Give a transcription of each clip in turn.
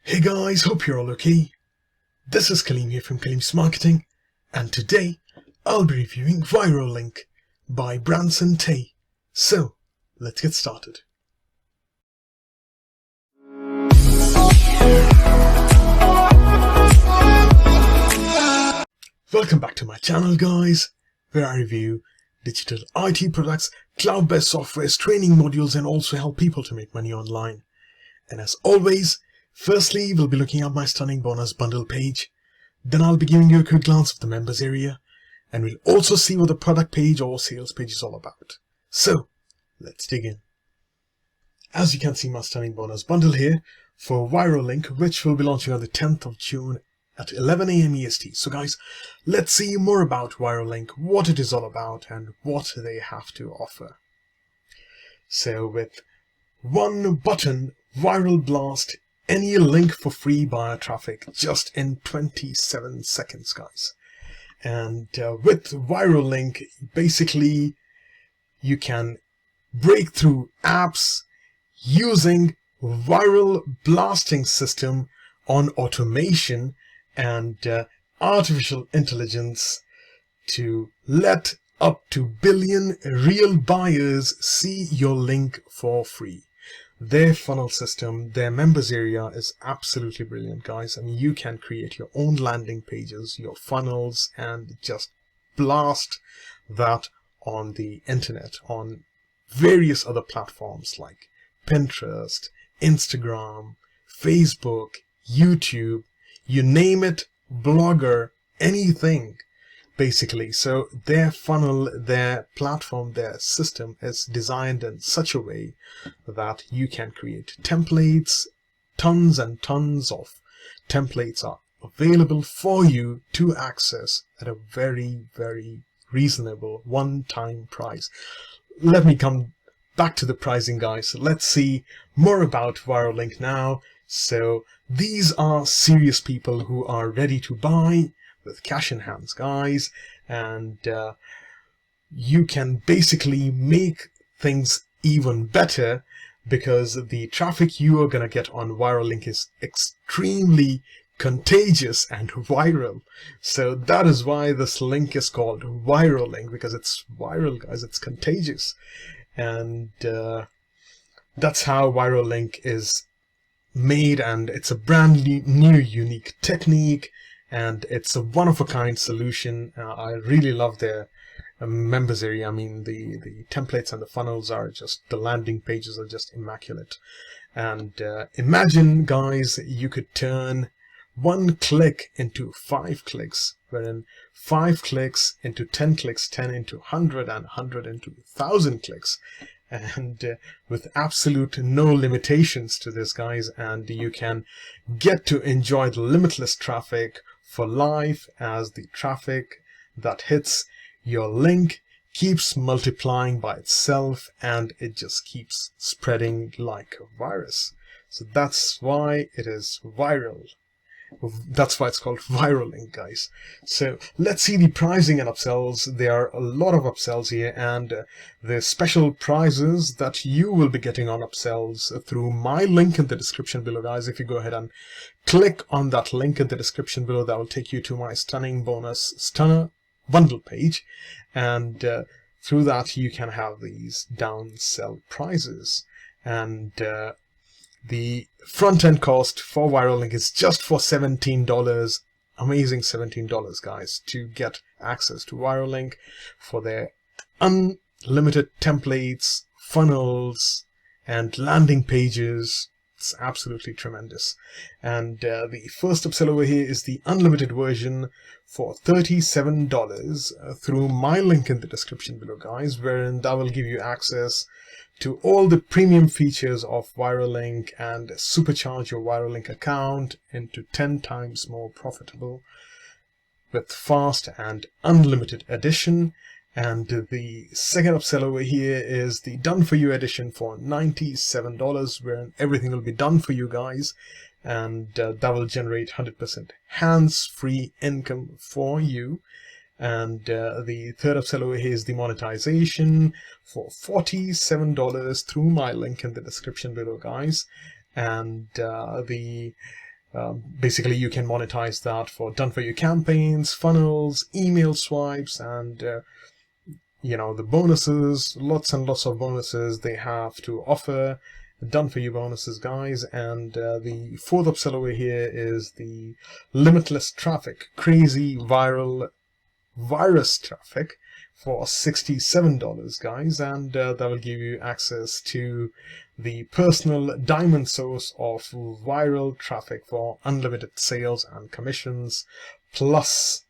Hey guys, hope you're all okay. This is Kaleem here from Kaleem's Marketing, and today I'll be reviewing ViroLink by Branson Tay. So, let's get started. Welcome back to my channel guys, where I review digital IT products, cloud-based softwares, training modules, and also help people to make money online. And as always, firstly, we'll be looking at my stunning bonus bundle page. Then I'll be giving you a quick glance of the members area. And we'll also see what the product page or sales page is all about. So, let's dig in. As you can see, my stunning bonus bundle here for ViroLink, which will be launching on the 10th of June at 11 AM EST. So guys, let's see more about ViroLink, what it is all about, and what they have to offer. So with one button, Viral Blast any link for free via traffic just in 27 seconds, guys. And with ViroLink, basically you can break through apps using viral blasting system on automation and artificial intelligence to let up to billion real buyers see your link for free. Their funnel system, their members area is absolutely brilliant, guys. I mean, you can create your own landing pages, your funnels, and just blast that on the internet, on various other platforms like Pinterest, Instagram, Facebook, YouTube, you name it, Blogger, anything. Basically, so their funnel, their platform, their system is designed in such a way that you can create templates. Tons and tons of templates are available for you to access at a very, very reasonable one-time price. Let me come back to the pricing, guys. Let's see more about ViroLink now. So these are serious people who are ready to buy with cash in hands, guys, and you can basically make things even better because the traffic you are gonna get on ViroLink is extremely contagious and viral. So that is why this link is called ViroLink, because it's viral, guys, it's contagious. And that's how ViroLink is made, and it's a brand new unique technique, and it's a one-of-a-kind solution. I really love their members area. I mean, the templates and the funnels are just, the landing pages are just immaculate. And imagine, guys, you could turn 1 click into 5 clicks, wherein 5 clicks into 10 clicks, 10 into 100, and 100 into 1,000 clicks. And with absolute no limitations to this, guys, and you can get to enjoy the limitless traffic for life, as the traffic that hits your link keeps multiplying by itself, and it just keeps spreading like a virus. So that's why it is viral. That's why it's called ViroLink, guys. So let's see the pricing and upsells. There are a lot of upsells here, and the special prizes that you will be getting on upsells through my link in the description below, guys. If you go ahead and click on that link in the description below, that will take you to my stunning bonus stunner bundle page, and through that you can have these downsell prizes. And the front-end cost for ViroLink is just for $17. Amazing $17, guys, to get access to ViroLink for their unlimited templates, funnels, and landing pages. It's absolutely tremendous. And the first upsell over here is the unlimited version for $37 through my link in the description below, guys, wherein that will give you access to all the premium features of ViroLink and supercharge your ViroLink account into 10 times more profitable with fast and unlimited edition. And the second upsell over here is the done for you edition for $97, wherein everything will be done for you, guys, and that will generate 100% hands-free income for you. And the third upsell over here is the monetization for $47 through my link in the description below, guys. And the Basically, you can monetize that for done-for-you campaigns, funnels, email swipes, and the bonuses, lots and lots of bonuses they have to offer, done-for-you bonuses, guys. And the fourth upsell over here is the limitless traffic, crazy viral virus traffic for $67, guys, and that will give you access to the personal diamond source of viral traffic for unlimited sales and commissions, plus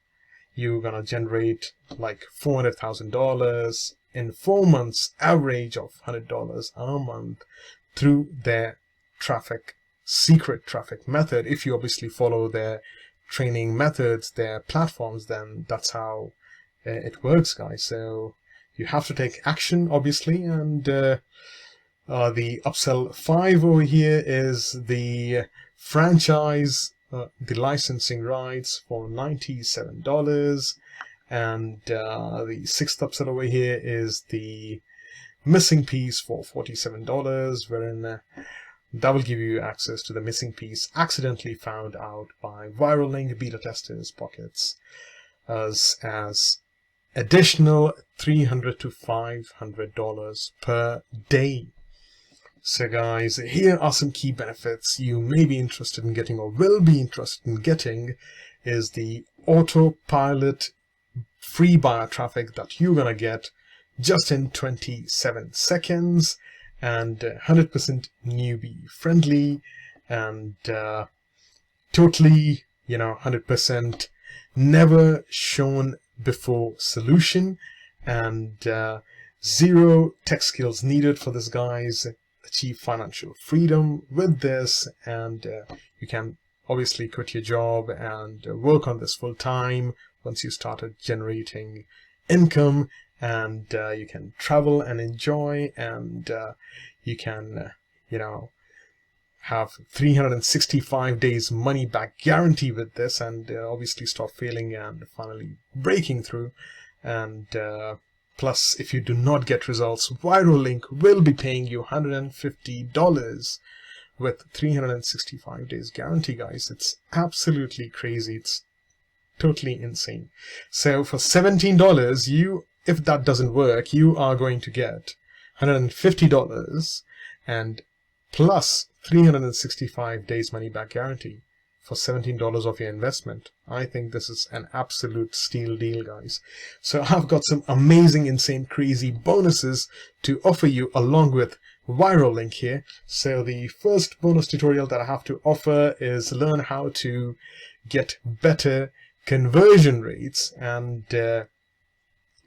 you're gonna generate like $400,000 in 4 months, average of $100 a month through their secret traffic method. If you obviously follow their training methods, their platforms, then that's how it works, guys. So you have to take action, obviously. And the upsell 5 over here is the franchise, the licensing rights for $97. And the sixth upsell over here is the missing piece for $47, wherein that will give you access to the missing piece accidentally found out by ViroLink beta testers' pockets as additional $300 to $500 per day. So guys, here are some key benefits you may be interested in getting or will be interested in getting. Is the autopilot free buyer traffic that you're gonna get just in 27 seconds, and 100% newbie friendly, and totally 100% never shown before solution, and zero tech skills needed for this, guys. Achieve financial freedom with this, and you can obviously quit your job and work on this full time once you started generating income, and you can travel and enjoy, and you can have 365 days money back guarantee with this, and obviously stop failing and finally breaking through. And plus, if you do not get results, ViroLink will be paying you $150 with 365 days guarantee, guys. It's absolutely crazy. It's totally insane. So for $17, if that doesn't work, you are going to get $150 and plus 365 days money back guarantee for $17 of your investment. I think this is an absolute steal deal, guys. So I've got some amazing, insane, crazy bonuses to offer you along with ViroLink here. So the first bonus tutorial that I have to offer is learn how to get better conversion rates, and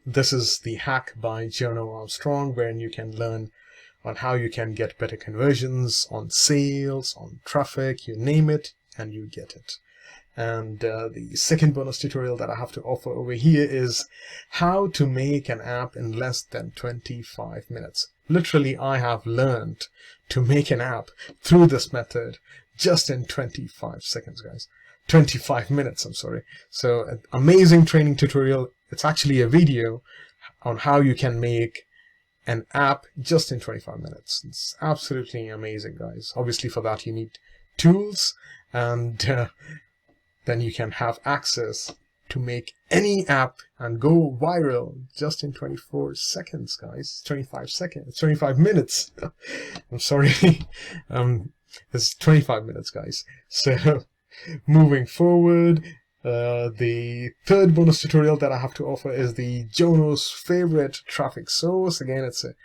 this is the hack by Jono Armstrong, wherein you can learn on how you can get better conversions on sales, on traffic, you name it, and you get it. And the second bonus tutorial that I have to offer over here is how to make an app in less than 25 minutes. Literally, I have learned to make an app through this method just in 25 seconds, guys. 25 minutes, I'm sorry. So an amazing training tutorial. It's actually a video on how you can make an app just in 25 minutes. It's absolutely amazing, guys. Obviously, for that you need tools, and then you can have access to make any app and go viral just in 24 seconds, guys. 25 minutes. I'm sorry. It's 25 minutes, guys. So moving forward, the third bonus tutorial that I have to offer is the Jono's favorite traffic source. Again, it's a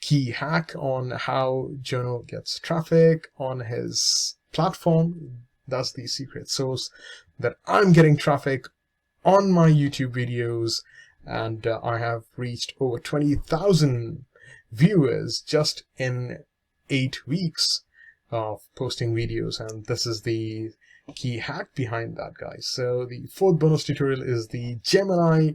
key hack on how Jono gets traffic on his platform. That's the secret source that I'm getting traffic on my YouTube videos, and I have reached over 20,000 viewers just in 8 weeks of posting videos, and this is the key hack behind that, guys. So the fourth bonus tutorial is the Gemini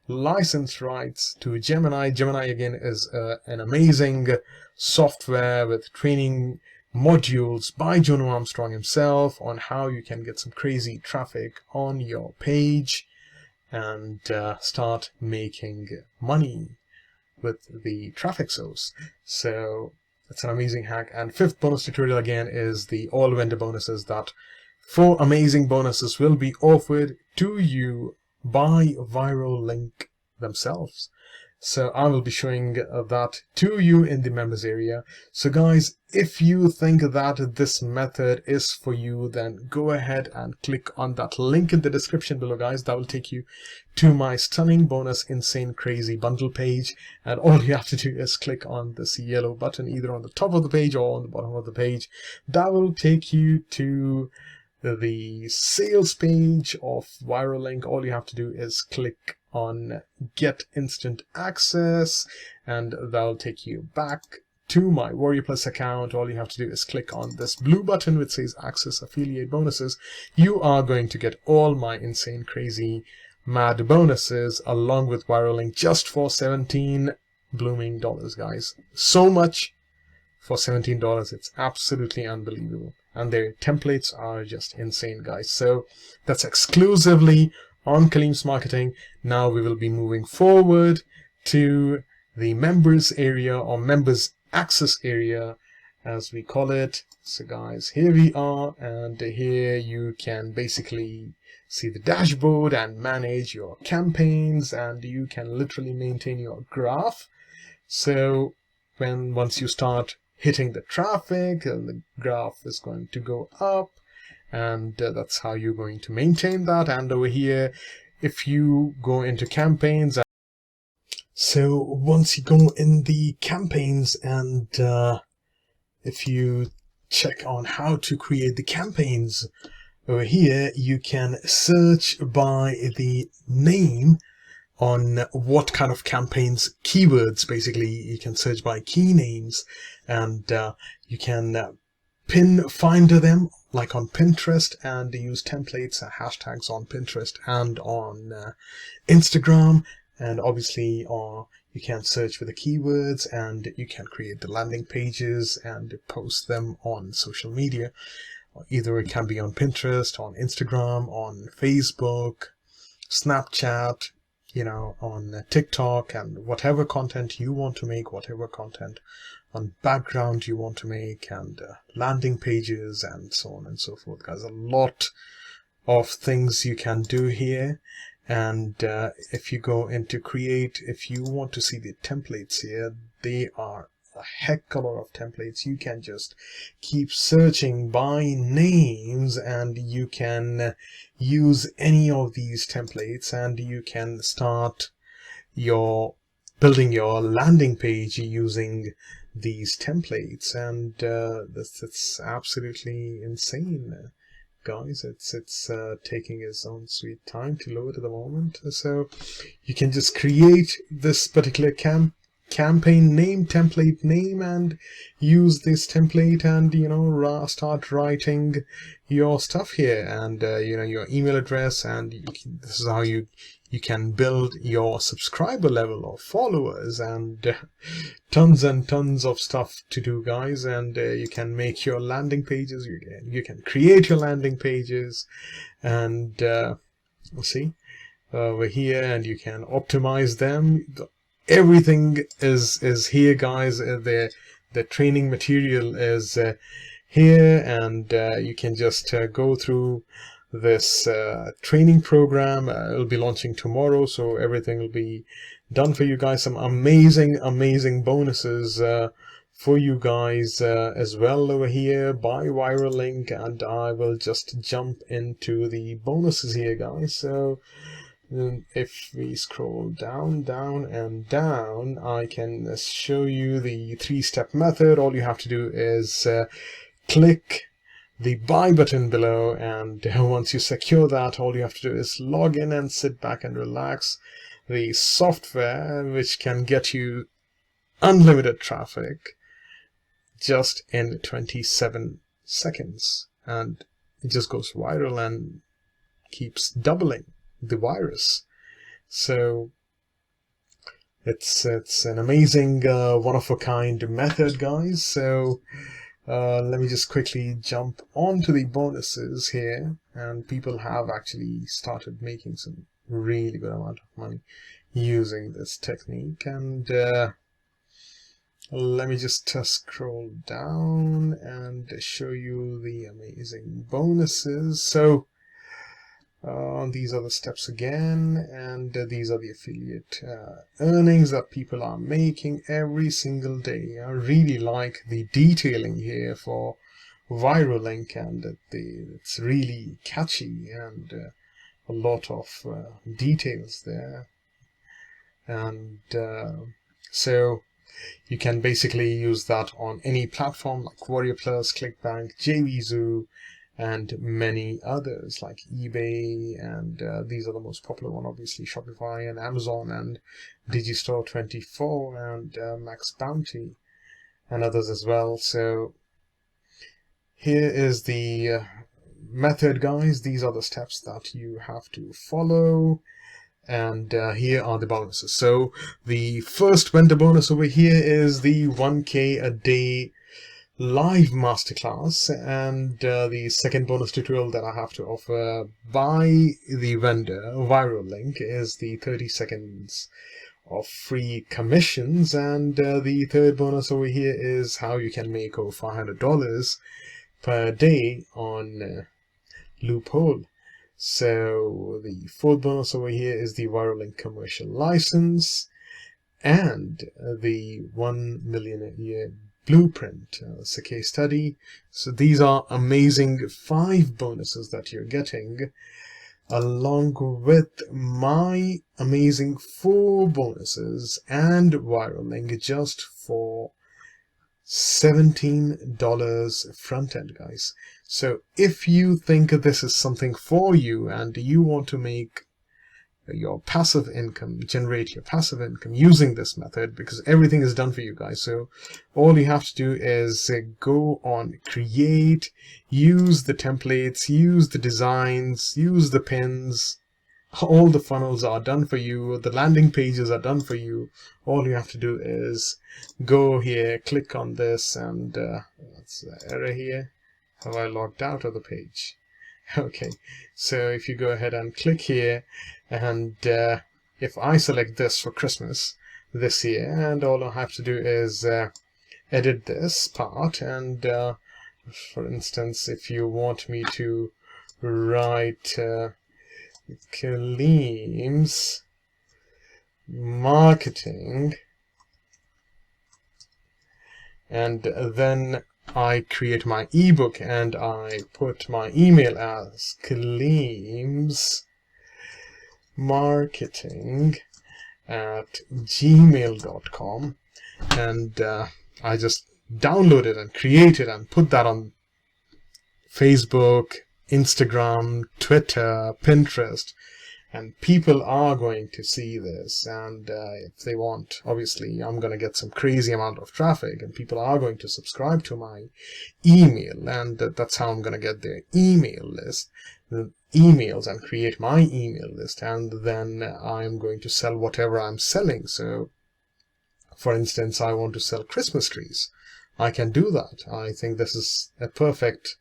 license rights to Gemini. Gemini, again, is an amazing software with training modules by Jono Armstrong himself on how you can get some crazy traffic on your page and start making money with the traffic source. So it's an amazing hack. And fifth bonus tutorial, again, is the all vendor bonuses that 4 amazing bonuses will be offered to you by ViroLink themselves. So I will be showing that to you in the members area. So guys, if you think that this method is for you, then go ahead and click on that link in the description below, guys. That will take you to my stunning bonus insane crazy bundle page, and all you have to do is click on this yellow button either on the top of the page or on the bottom of the page. That will take you to the sales page of ViroLink. All you have to do is click on get instant access, and that'll take you back to my Warrior Plus account. All you have to do is click on this blue button which says access affiliate bonuses. You are going to get all my insane crazy mad bonuses along with ViroLink just for 17 blooming dollars, guys. So much for $17. It's absolutely unbelievable, and their templates are just insane, guys. So that's exclusively on Kaleem's Marketing. Now we will be moving forward to the members area, or members access area as we call it. So guys, here we are, and here you can basically see the dashboard and manage your campaigns, and you can literally maintain your graph. So once you start hitting the traffic, the graph is going to go up, and that's how you're going to maintain that. And over here, if you go into campaigns, so once you go in the campaigns, and if you check on how to create the campaigns, over here you can search by the name on what kind of campaigns, keywords. Basically you can search by key names, and you can pin finder them like on Pinterest, and use templates and hashtags on Pinterest and on Instagram. And obviously you can search for the keywords, and you can create the landing pages and post them on social media. Either it can be on Pinterest, on Instagram, on Facebook, Snapchat, on TikTok, and whatever content you want to make, whatever content on background you want to make, and landing pages and so on and so forth, guys. A lot of things you can do here. And if you go into create, if you want to see the templates here, they are a heck of a lot of templates. You can just keep searching by names, and you can use any of these templates, and you can start building your landing page using these templates. And that's absolutely insane, guys. It's taking its own sweet time to load at the moment. So you can just create this particular campaign name, template name, and use this template, and start writing your stuff here, and your email address, and this is how you can build your subscriber level or followers, and tons and tons of stuff to do, guys. And you can make your landing pages, you can create your landing pages, and see over here, and you can optimize them. Everything is here, guys. The training material is here, and you can just go through this training program. It'll be launching tomorrow, so everything will be done for you guys. Some amazing bonuses for you guys as well over here by ViroLink, and I will just jump into the bonuses here, guys. So if we scroll down and down, I can show you the 3-step method. All you have to do is click the buy button below, and once you secure that, all you have to do is log in and sit back and relax. The software which can get you unlimited traffic just in 27 seconds, and it just goes viral and keeps doubling the virus. So it's an amazing one-of-a-kind method, guys. So let me just quickly jump onto the bonuses here, and people have actually started making some really good amount of money using this technique. And let me just scroll down and show you the amazing bonuses. So these are the steps again, and these are the affiliate earnings that people are making every single day. I really like the detailing here for ViroLink, and it's really catchy, and a lot of details there. And so you can basically use that on any platform like Warrior Plus, ClickBank, JVZoo, and many others like eBay, and these are the most popular one, obviously Shopify and Amazon and Digistore24 and Max Bounty and others as well. So here is the method, guys. These are the steps that you have to follow, and here are the bonuses. So the first vendor bonus over here is the 1K a day live masterclass, and the second bonus tutorial that I have to offer by the vendor ViroLink is the 30 seconds of free commissions, and the third bonus over here is how you can make over $500 per day on Loophole. So the fourth bonus over here is the ViroLink commercial license and the 1 million a year blueprint. It's a case study. So these are amazing 5 bonuses that you're getting, along with my amazing 4 bonuses and ViroLink just for $17 front end, guys. So if you think this is something for you and you want to make your passive income, generate your passive income using this method, because everything is done for you guys. So all you have to do is go on create, use the templates, use the designs, use the pins. All the funnels are done for you. The landing pages are done for you. All you have to do is go here, click on this, and that's the error here. Have I logged out of the page? Okay, so if you go ahead and click here, and if I select this for Christmas this year, and all I have to do is edit this part, and for instance, if you want me to write Kaleem's marketing, and then I create my ebook and I put my email as Kaleem's marketing at gmail.com, and I just download it and create it and put that on Facebook, Instagram, Twitter, Pinterest, and people are going to see this, and if they want, obviously I'm going to get some crazy amount of traffic, and people are going to subscribe to my email, and that's how I'm going to get their email list, the emails, and create my email list, and then I'm going to sell whatever I'm selling. So for instance, I want to sell Christmas trees. I can do that. I think this is a perfect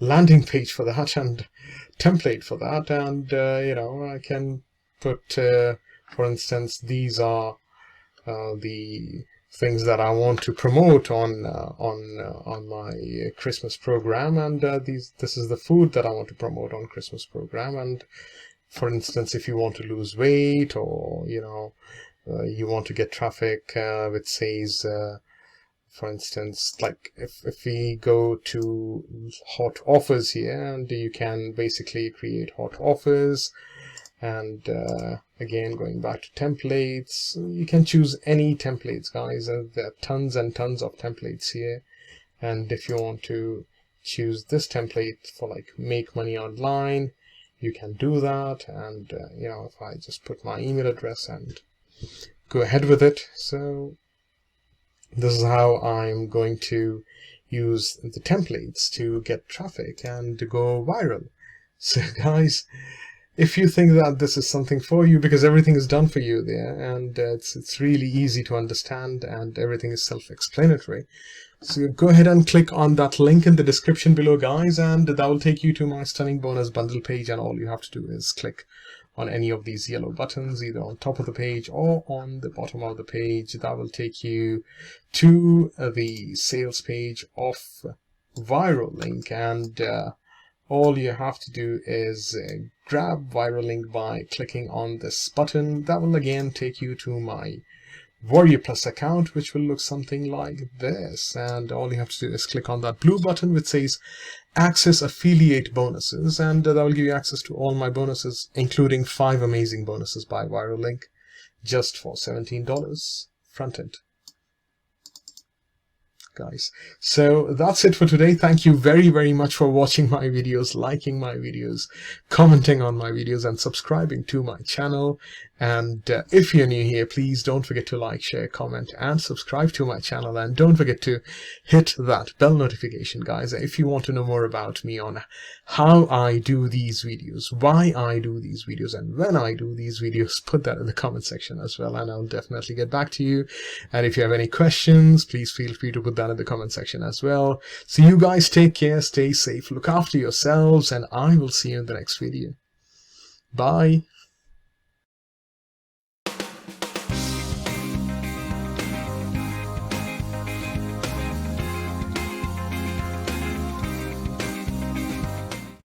landing page for that and template for that, and I can put for instance, these are the things that I want to promote on my Christmas program, and this is the food that I want to promote on Christmas program. And for instance, if you want to lose weight, or you want to get traffic which says for instance, like if we go to hot offers here, and you can basically create hot offers, and again, going back to templates, you can choose any templates, guys. There are tons and tons of templates here, and if you want to choose this template for like make money online, you can do that. And if I just put my email address and go ahead with it, so this is how I'm going to use the templates to get traffic and to go viral. So guys, if you think that this is something for you, because everything is done for you there, and it's really easy to understand, and everything is self-explanatory, so go ahead and click on that link in the description below, guys, and that will take you to my stunning bonus bundle page, and all you have to do is click on any of these yellow buttons, either on top of the page or on the bottom of the page. That will take you to the sales page of ViroLink, and all you have to do is grab ViroLink by clicking on this button. That will again take you to my Warrior Plus account, which will look something like this, and all you have to do is click on that blue button which says access affiliate bonuses, and that will give you access to all my bonuses, including 5 amazing bonuses by ViroLink, just for $17 front end, guys. So that's it for today. Thank you very much for watching my videos, liking my videos, commenting on my videos, and subscribing to my channel. And if you're new here, please don't forget to like, share, comment, and subscribe to my channel. And don't forget to hit that bell notification, guys, if you want to know more about me on how I do these videos, why I do these videos, and when I do these videos. Put that in the comment section as well, and I'll definitely get back to you. And if you have any questions, please feel free to put that in the comment section as well. So you guys take care, stay safe, look after yourselves, and I will see you in the next video. Bye.